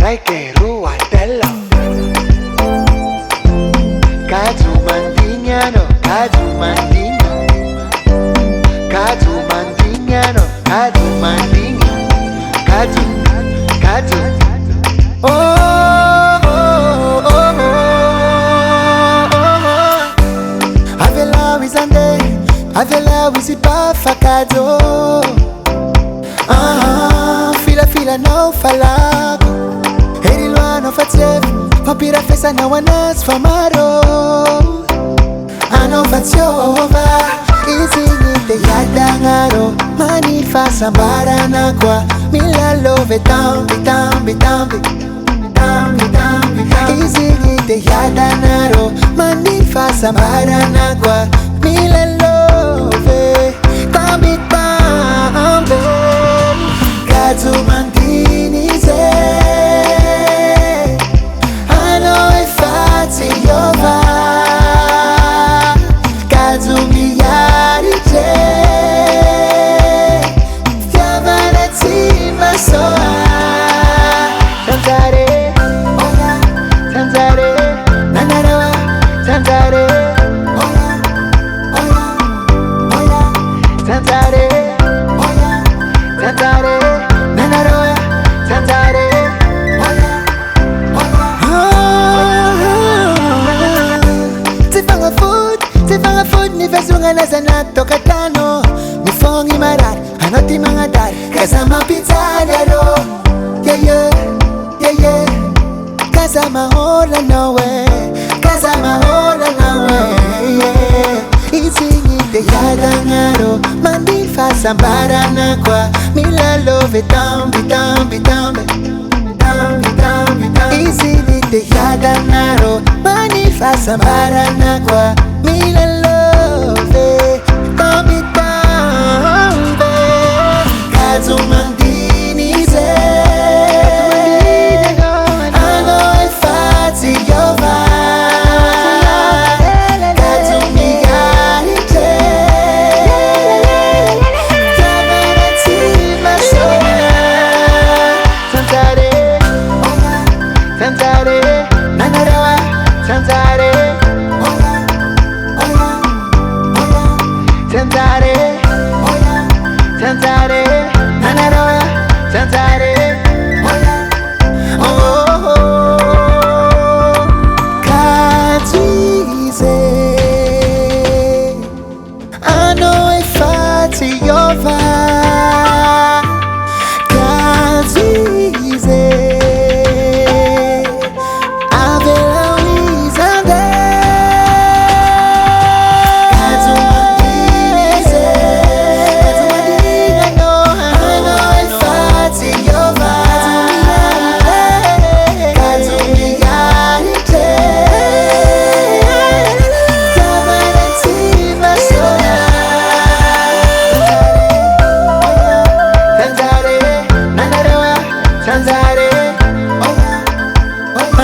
Raikerua Della Kazu Mandignano, Kazu Mandigno Kazu Mandignano, Kazu Mandigno Kazu, Kazu Oh, oh, oh, oh, oh. Avela wizande, avela wizipafa kazo Fila no falago Erilwa no fatsef Papira fesa na wanas famaro Ano fatsiova Izinite yadangaro Manifa sambara na kwa Mila love tambi tambi tambi Tambi tambi tambi Izinite yadanaro Manifa sambara na kwa Mila love Tambi tambi Kazu mandini ze Ano e fati yova Kazu miyari je Tiamana tima soa Tanzare, oya, Tanzare Nanarawa, Tanzare Oya, oya, oya Tanzare, oya, Tanzare Sana toka tano Nifongi marar Anoti mga dar Kasama pizza daro Yeah yeah Yeah yeah Kasama hola no way Kasama hola no way Yeah Isingite yadangaro Mandifa sambara na kwa Mila love tambi tambi tambi Tambi tambi tambi Isingite yadangaro Mandifa sambara na kwa Mila love Tambi tambi Kazu mandini ze Ano e fati yova Kazu miyari je Tamana tima soa Tanzare, oya, Tanzare Nanarawa, Tanzare Tanzare, oya, Tanzare, Nanarawa, Tanzare, oya, oh, oh, oh. Kazize, ano e fati yova, Kazize, avela wizande. Tanzare, oya, oya,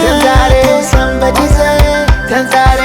Tanzare, somebody say Tanzare.